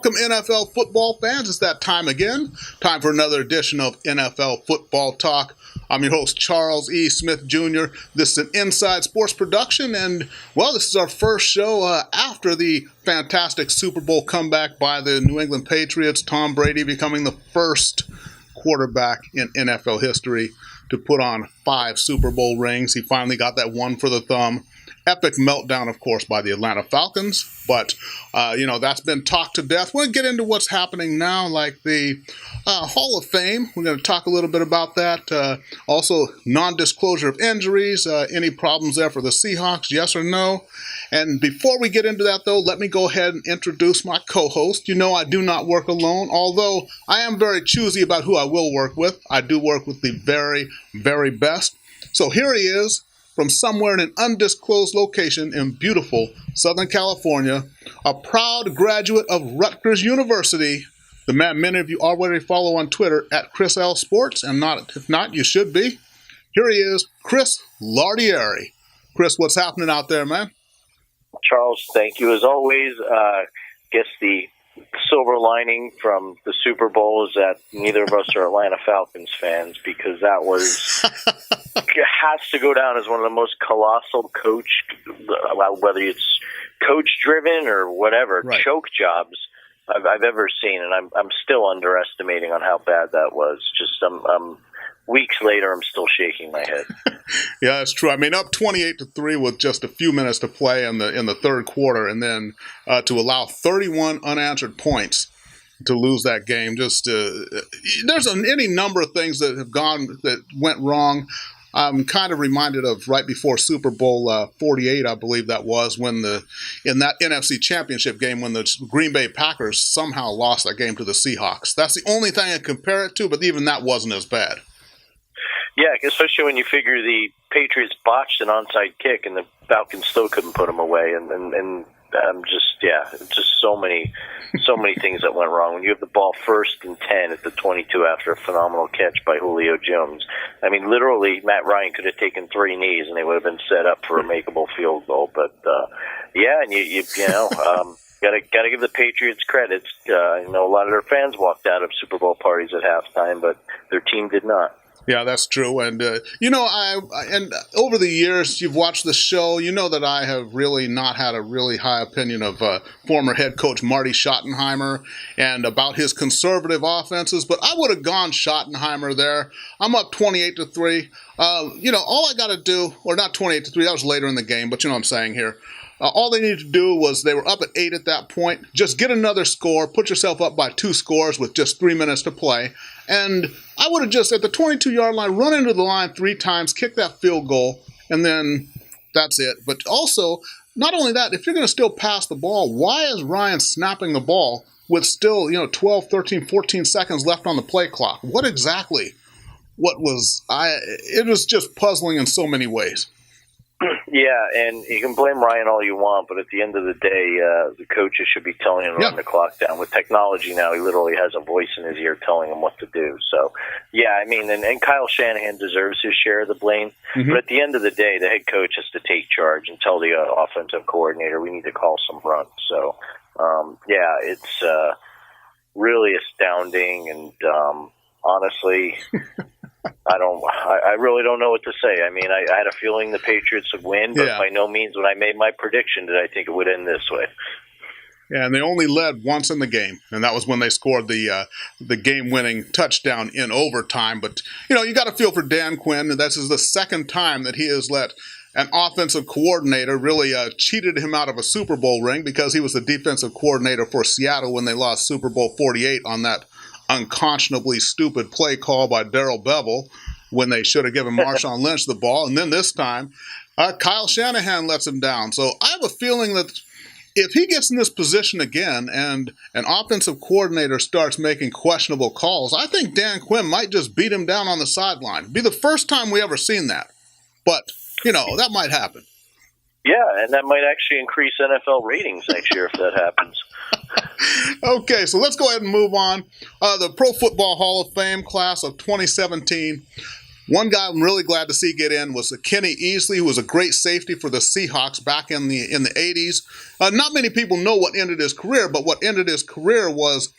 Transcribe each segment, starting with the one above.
Welcome, NFL football fans. It's that time again. Time for another edition of NFL Football Talk. I'm your host, Charles E. Smith Jr. This is an Inside Sports production, and, well, this is our first show after the fantastic Super Bowl comeback by the New England Patriots, Tom Brady becoming the first quarterback in NFL history to put on 5 Super Bowl rings. He finally got that one for the thumb. Epic meltdown, of course, by the Atlanta Falcons. But, that's been talked to death. We'll get into what's happening now, like the Hall of Fame. We're going to talk a little bit about that. Also, non-disclosure of injuries. Any problems there for the Seahawks, yes or no? And before we get into that, though, let me go ahead and introduce my co-host. You know I do not work alone, although I am very choosy about who I will work with. I do work with the very, very best. So here he is, from somewhere in an undisclosed location in beautiful Southern California, a proud graduate of Rutgers University, the man many of you already follow on Twitter at Chris L Sports, and if not, you should be. Here he is, Chris Lardieri. Chris, what's happening out there, man? Charles, thank you as always. Guess the silver lining from the Super Bowl is that neither of us are Atlanta Falcons fans, because that has to go down as one of the most colossal whether it's coach-driven or whatever, right, choke jobs I've ever seen, and I'm still underestimating on how bad that was. Just weeks later, I'm still shaking my head. Yeah, that's true. I mean, up 28-3 with just a few minutes to play in the third quarter, and then to allow 31 unanswered points to lose that game. Just there's any number of things that went wrong. I'm kind of reminded of right before Super Bowl 48, I believe that was, when in that NFC Championship game when the Green Bay Packers somehow lost that game to the Seahawks. That's the only thing I compare it to, but even that wasn't as bad. Yeah, especially when you figure the Patriots botched an onside kick and the Falcons still couldn't put them away, and just so many things that went wrong. When you have the ball 1st and 10 at the 22 after a phenomenal catch by Julio Jones, I mean, literally, Matt Ryan could have taken 3 knees and they would have been set up for a makeable field goal. But and you gotta give the Patriots credit. I know a lot of their fans walked out of Super Bowl parties at halftime, but their team did not. Yeah, that's true. And, and over the years, you've watched the show, you know that I have really not had a really high opinion of former head coach Marty Schottenheimer and about his conservative offenses, but I would have gone Schottenheimer there. I'm up 28-3. All I got to do, or not 28-3, that was later in the game, but you know what I'm saying here. All they needed to do was, they were up at 8 at that point, just get another score, put yourself up by 2 scores with just 3 minutes to play, and I would have just, at the 22-yard line, run into the line 3 times, kick that field goal, and then that's it. But also, not only that, if you're going to still pass the ball, why is Ryan snapping the ball with still, 12, 13, 14 seconds left on the play clock? It was just puzzling in so many ways. Yeah, and you can blame Ryan all you want, but at the end of the day, the coaches should be telling him to run the clock down. With technology now, he literally has a voice in his ear telling him what to do. So, yeah, I mean, and Kyle Shanahan deserves his share of the blame, but at the end of the day, the head coach has to take charge and tell the offensive coordinator, we need to call some runs. So, it's really astounding, and honestly... I really don't know what to say. I mean, I had a feeling the Patriots would win, but by no means when I made my prediction did I think it would end this way. Yeah, and they only led once in the game, and that was when they scored the game-winning touchdown in overtime. But, you got to feel for Dan Quinn, and this is the second time that he has let an offensive coordinator really cheated him out of a Super Bowl ring, because he was the defensive coordinator for Seattle when they lost Super Bowl 48 on that unconscionably stupid play call by Darrell Bevell when they should have given Marshawn Lynch the ball. And then this time, Kyle Shanahan lets him down. So I have a feeling that if he gets in this position again and an offensive coordinator starts making questionable calls, I think Dan Quinn might just beat him down on the sideline. It'd be the first time we ever seen that. But, that might happen. Yeah, and that might actually increase NFL ratings next year if that happens. Okay, so let's go ahead and move on. The Pro Football Hall of Fame class of 2017. One guy I'm really glad to see get in was Kenny Easley, who was a great safety for the Seahawks back in the 80s. Not many people know what ended his career, but what ended his career was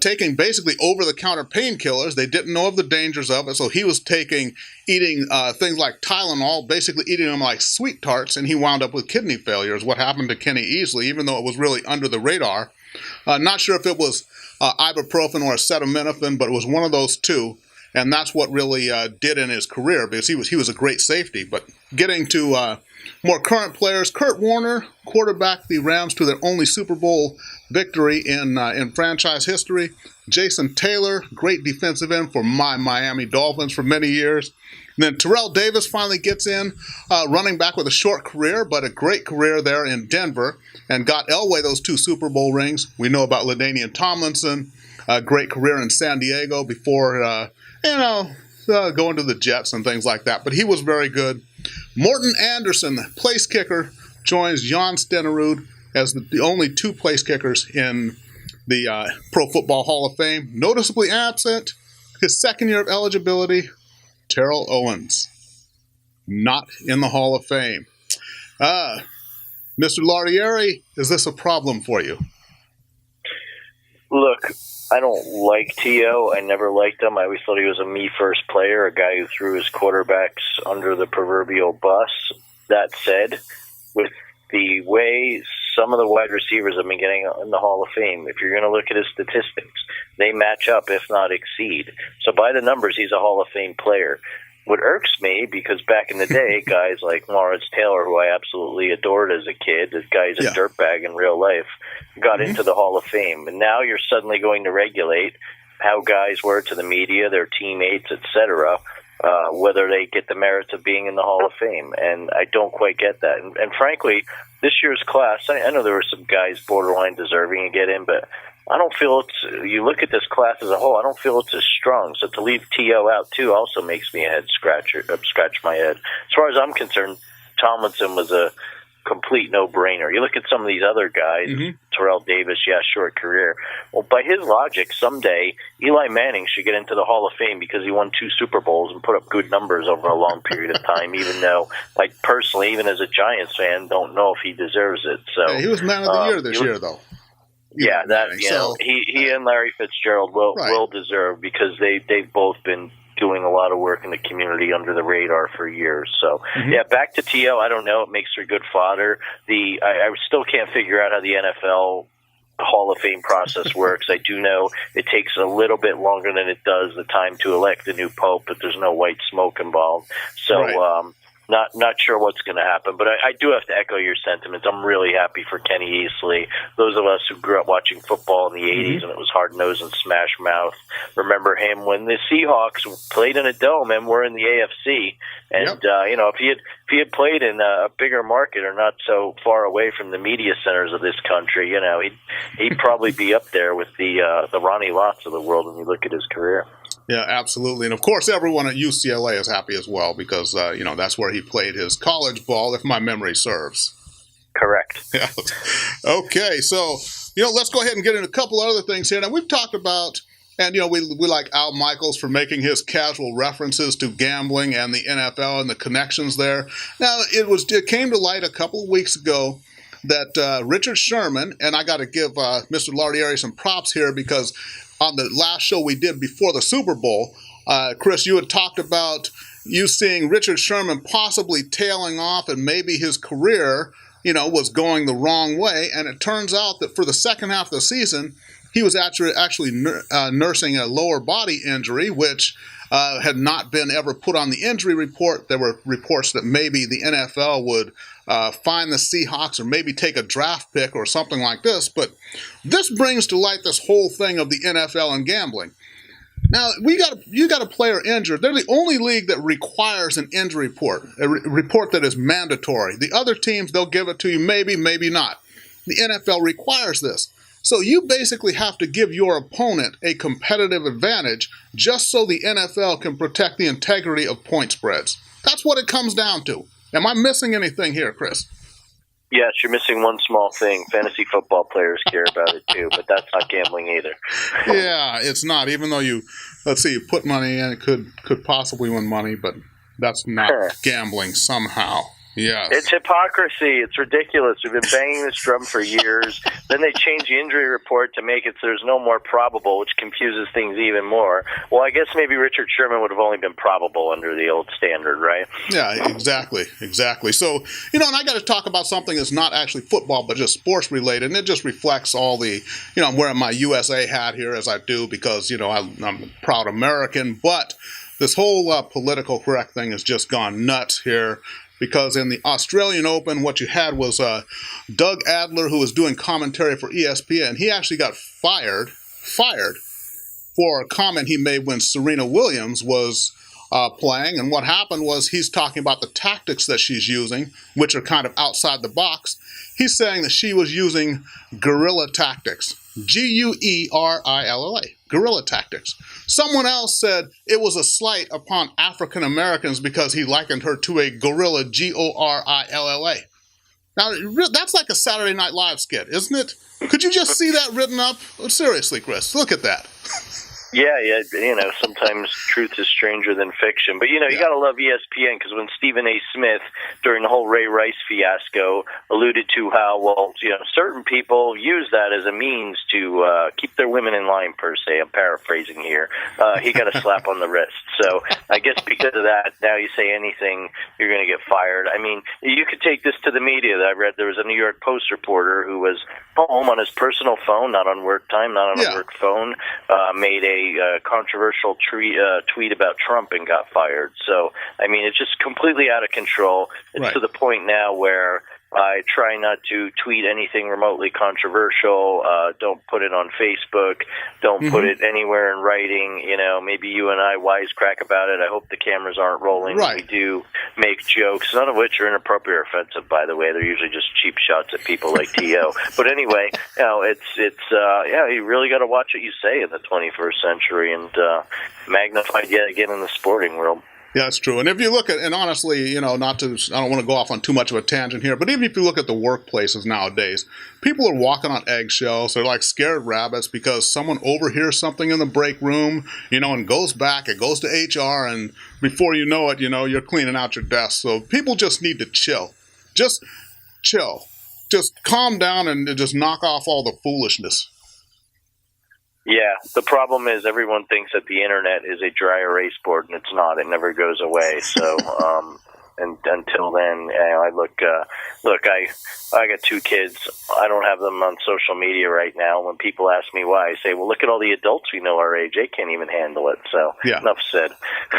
taking basically over-the-counter painkillers. They didn't know of the dangers of it, so he was eating things like Tylenol, basically eating them like sweet tarts, and he wound up with kidney failure is what happened to Kenny Easley, even though it was really under the radar. Not sure if it was ibuprofen or acetaminophen, but it was one of those two. And that's what really did in his career, because he was a great safety. But getting to more current players, Kurt Warner quarterbacked the Rams to their only Super Bowl victory in franchise history. Jason Taylor, great defensive end for my Miami Dolphins for many years. And then Terrell Davis finally gets in, running back with a short career, but a great career there in Denver, and got Elway those 2 Super Bowl rings. We know about LaDainian Tomlinson, a great career in San Diego before going to the Jets and things like that. But he was very good. Morton Anderson, the place kicker, joins Jan Stenerud as the only 2 place kickers in the Pro Football Hall of Fame. Noticeably absent, his second year of eligibility, Terrell Owens, not in the Hall of Fame. Mr. Lardieri, is this a problem for you? Look, I don't like T.O. I never liked him. I always thought he was a me-first player, a guy who threw his quarterbacks under the proverbial bus. That said, with the way some of the wide receivers have been getting in the Hall of Fame, if you're going to look at his statistics, they match up, if not exceed. So by the numbers, he's a Hall of Fame player. What irks me, because back in the day, guys like Lawrence Taylor, who I absolutely adored as a kid, this guy's a dirtbag in real life, got into the Hall of Fame. And now you're suddenly going to regulate how guys were to the media, their teammates, etc., whether they get the merits of being in the Hall of Fame. And I don't quite get that. And frankly, this year's class, I know there were some guys borderline deserving to get in, but I don't feel you look at this class as a whole, I don't feel it's as strong. So to leave T.O. out, too, also makes me scratch my head. As far as I'm concerned, Tomlinson was a complete no-brainer. You look at some of these other guys, Terrell Davis, short career. Well, by his logic, someday Eli Manning should get into the Hall of Fame because he won 2 Super Bowls and put up good numbers over a long period of time, even though, personally, even as a Giants fan, don't know if he deserves it. So he was man of the year this year, though. Yeah, he and Larry Fitzgerald will deserve, because they've both been doing a lot of work in the community under the radar for years. So, back to T.O., I don't know. It makes for good fodder. I still can't figure out how the NFL Hall of Fame process works. I do know it takes a little bit longer than it does the time to elect the new pope, but there's no white smoke involved. So, Not sure what's going to happen, but I do have to echo your sentiments. I'm really happy for Kenny Easley. Those of us who grew up watching football in the 80s and it was hard-nosed and smash mouth remember him when the Seahawks played in a dome and were in the AFC. And if he had played in a bigger market or not so far away from the media centers of this country, he'd probably be up there with the Ronnie Lotts of the world when you look at his career. Yeah, absolutely. And, of course, everyone at UCLA is happy as well because, that's where he played his college ball, if my memory serves. Correct. Yeah. Okay, so, let's go ahead and get into a couple other things here. Now, we've talked about, and, we like Al Michaels for making his casual references to gambling and the NFL and the connections there. Now, it came to light a couple of weeks ago that Richard Sherman, and I got to give Mr. Lardieri some props here because on the last show we did before the Super Bowl, Chris, you had talked about you seeing Richard Sherman possibly tailing off and maybe his career, was going the wrong way. And it turns out that for the second half of the season, he was actually nursing a lower body injury, which had not been ever put on the injury report. There were reports that maybe the NFL would find the Seahawks or maybe take a draft pick or something like this. But this brings to light this whole thing of the NFL and gambling. Now, you got a player injured. They're the only league that requires an injury report, a report that is mandatory. The other teams, they'll give it to you, maybe, maybe not. The NFL requires this. So you basically have to give your opponent a competitive advantage just so the NFL can protect the integrity of point spreads. That's what it comes down to. Am I missing anything here, Chris? Yes, you're missing one small thing. Fantasy football players care about it too, but that's not gambling either. Yeah, it's not. Even though you put money in, it could possibly win money, but that's not gambling somehow. Yes. It's hypocrisy. It's ridiculous. We've been banging this drum for years. Then they change the injury report to make it so there's no more probable, which confuses things even more. Well, I guess maybe Richard Sherman would have only been probable under the old standard, right? Yeah, exactly. So, and I got to talk about something that's not actually football, but just sports related, and it just reflects all the, I'm wearing my USA hat here as I do because, I'm a proud American, but this whole political correct thing has just gone nuts here. Because in the Australian Open, what you had was Doug Adler, who was doing commentary for ESPN. He actually got fired for a comment he made when Serena Williams was playing. And what happened was he's talking about the tactics that she's using, which are kind of outside the box. He's saying that she was using guerrilla tactics. Guerrilla, guerrilla tactics. Someone else said it was a slight upon African Americans because he likened her to a gorilla, Gorilla. Now, that's like a Saturday Night Live skit, isn't it? Could you just see that written up? Seriously, Chris, look at that. Yeah, sometimes truth is stranger than fiction. But, you got to love ESPN because when Stephen A. Smith, during the whole Ray Rice fiasco, alluded to how, certain people use that as a means to keep their women in line, per se. I'm paraphrasing here. He got a slap on the wrist. So I guess because of that, now you say anything, you're going to get fired. I mean, you could take this to the media. I read there was a New York Post reporter who was home on his personal phone, not on work time, not on a work phone, made a controversial tweet about Trump and got fired. So, I mean, it's just completely out of control. It's to the point now where I try not to tweet anything remotely controversial. Don't put it on Facebook. Don't put it anywhere in writing. Maybe you and I wisecrack about it. I hope the cameras aren't rolling. We do make jokes, none of which are inappropriate or offensive, by the way. They're usually just cheap shots at people like T.O. But anyway, you really got to watch what you say in the 21st century and magnified yet again in the sporting world. Yeah, it's true. And if you look at, and honestly, I don't want to go off on too much of a tangent here, but even if you look at the workplaces nowadays, people are walking on eggshells. They're like scared rabbits because someone overhears something in the break room, and goes back, it goes to HR, and before you know it, you're cleaning out your desk. So people just need to chill. Just chill. Just calm down and just knock off all the foolishness. Yeah, the problem is everyone thinks that the internet is a dry erase board, and it's not. It never goes away. So, and until then, I got 2 kids. I don't have them on social media right now. When people ask me why, I say, well, look at all the adults we know our age. They can't even handle it. So, enough said.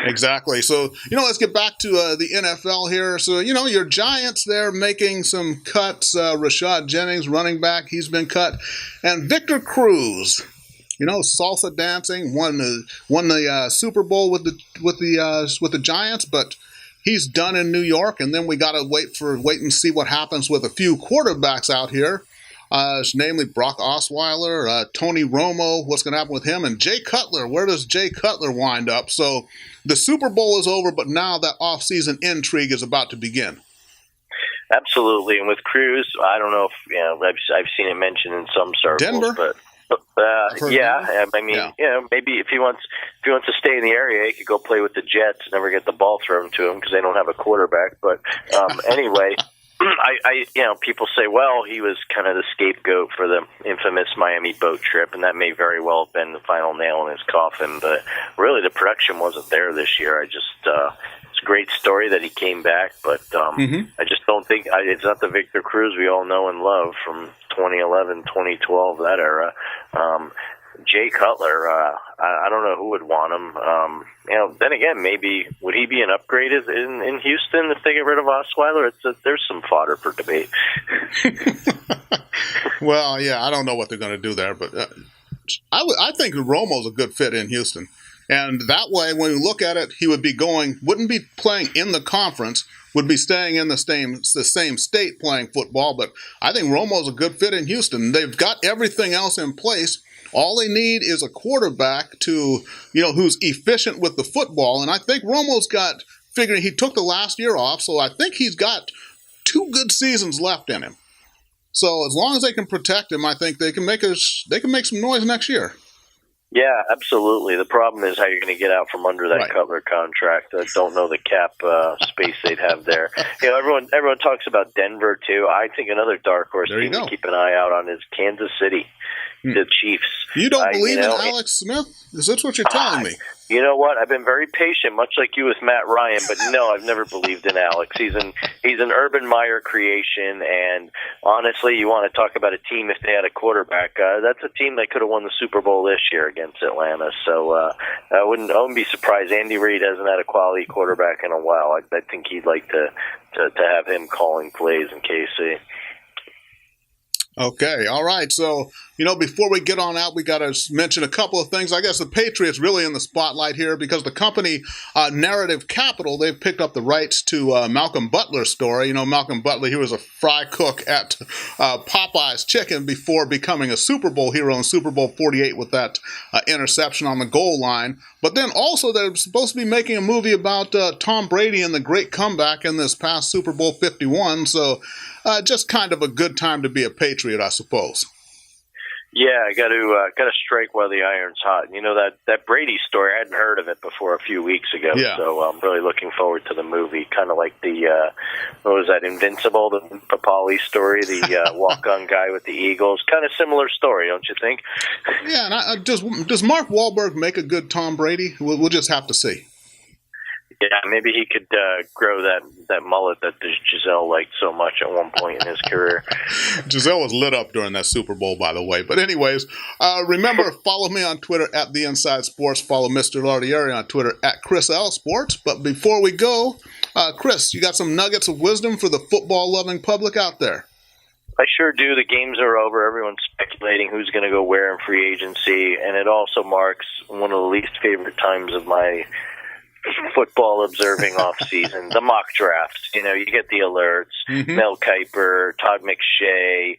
Exactly. So, let's get back to the NFL here. So, your Giants, they're making some cuts. Rashad Jennings, running back, he's been cut. And Victor Cruz, salsa dancing, won the Super Bowl with the Giants, but he's done in New York. And then we got to wait and see what happens with a few quarterbacks out here, namely Brock Osweiler, Tony Romo. What's going to happen with him? And Jay Cutler. Where does Jay Cutler wind up? So the Super Bowl is over, but now that off-season intrigue is about to begin. Absolutely, and with Cruz, I don't know if I've seen it mentioned in some circles, Denver? But. Maybe if he wants to stay in the area, he could go play with the Jets and never get the ball thrown to him because they don't have a quarterback. But anyway, people say, well, he was kind of the scapegoat for the infamous Miami boat trip, and that may very well have been the final nail in his coffin. But really, the production wasn't there this year. It's a great story that he came back, but I just don't think it's not the Victor Cruz we all know and love from 2011, 2012, that era. Jay Cutler, I don't know who would want him. Then again, maybe would he be an upgrade in Houston if they get rid of Osweiler? There's some fodder for debate. Well, yeah, I don't know what they're going to do there, but I think Romo's a good fit in Houston. And that way, when you look at it, he wouldn't be playing in the conference, would be staying in the same state playing football. But I think Romo's a good fit in Houston. They've got everything else in place. All they need is a quarterback who's efficient with the football. And I think Romo's figuring he took the last year off, so I think he's got 2 good seasons left in him. So as long as they can protect him, I think they can make some noise next year. Yeah, absolutely. The problem is how you're going to get out from under that Cutler contract. I don't know the cap space they'd have there. Everyone talks about Denver too. I think another dark horse team to keep an eye out on is Kansas City, the Chiefs. You don't believe in Alex Smith? Is that what you're telling me? You know what? I've been very patient, much like you with Matt Ryan, but no, I've never believed in Alex. He's an Urban Meyer creation, and honestly, you want to talk about a team if they had a quarterback. That's a team that could have won the Super Bowl this year against Atlanta. So I wouldn't be surprised. Andy Reid hasn't had a quality quarterback in a while. I think he'd like to have him calling plays in KC. Okay, all right. So, before we get on out, we got to mention a couple of things. I guess the Patriots really in the spotlight here because the company Narrative Capital, they've picked up the rights to Malcolm Butler's story. Malcolm Butler, he was a fry cook at Popeye's Chicken before becoming a Super Bowl hero in Super Bowl 48 with that interception on the goal line. But then also they're supposed to be making a movie about Tom Brady and the great comeback in this past Super Bowl 51. So just kind of a good time to be a Patriot, I suppose. Yeah, I got to strike while the iron's hot. That Brady story, I hadn't heard of it before a few weeks ago. Yeah. So I'm really looking forward to the movie. Kind of like the what was that, Invincible, the Papali story, the walk-on guy with the Eagles. Kind of similar story, don't you think? Yeah, and does Mark Wahlberg make a good Tom Brady? We'll just have to see. Yeah, maybe he could grow that mullet that Giselle liked so much at one point in his career. Giselle was lit up during that Super Bowl, by the way. But anyways, remember, follow me on Twitter at The Inside Sports. Follow Mr. Lardieri on Twitter at Chris L Sports. But before we go, Chris, you got some nuggets of wisdom for the football-loving public out there? I sure do. The games are over. Everyone's speculating who's going to go where in free agency. And it also marks one of the least favorite times of my football observing off season, the mock drafts. You get the alerts, Mel Kiper, Todd McShay,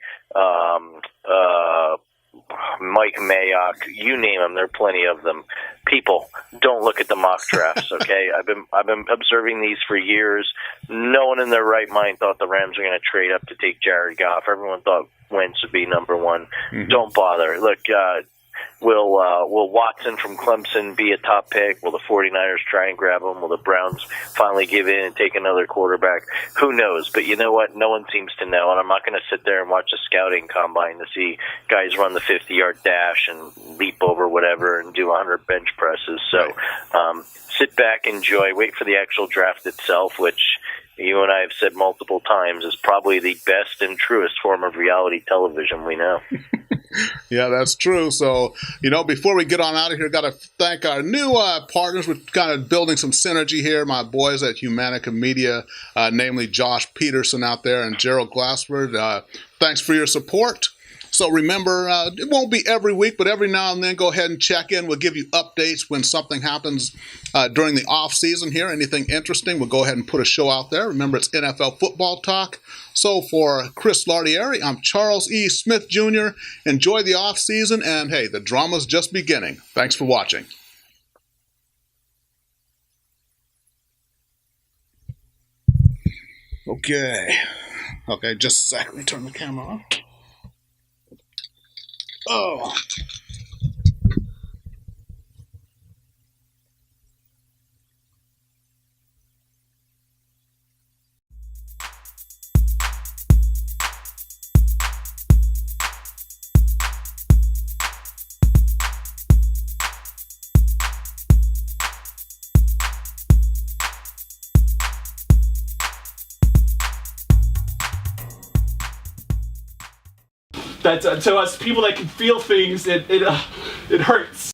Mike Mayock, you name them. There are plenty of them. People, don't look at the mock drafts. Okay, I've been observing these for years. No one in their right mind thought the Rams were going to trade up to take Jared Goff. Everyone thought Wentz would be number one. Don't bother. Look. Will Watson from Clemson be a top pick? Will the 49ers try and grab him? Will the Browns finally give in and take another quarterback? Who knows? But you know what? No one seems to know, and I'm not going to sit there and watch a scouting combine to see guys run the 50-yard dash and leap over whatever and do 100 bench presses. So sit back, enjoy, wait for the actual draft itself, which you and I have said multiple times is probably the best and truest form of reality television we know. Yeah, that's true. So, before we get on out of here, got to thank our new partners. We're kind of building some synergy here. My boys at Humanica Media, namely Josh Peterson out there and Gerald Glassford. Thanks for your support. So remember, it won't be every week, but every now and then go ahead and check in. We'll give you updates when something happens during the off season here. Anything interesting, we'll go ahead and put a show out there. Remember, it's NFL Football Talk. So for Chris Lardieri, I'm Charles E. Smith Jr. Enjoy the off season, and hey, the drama's just beginning. Thanks for watching. Okay, just a second. Let me turn the camera on. Oh. That to us people that can feel things, it hurts.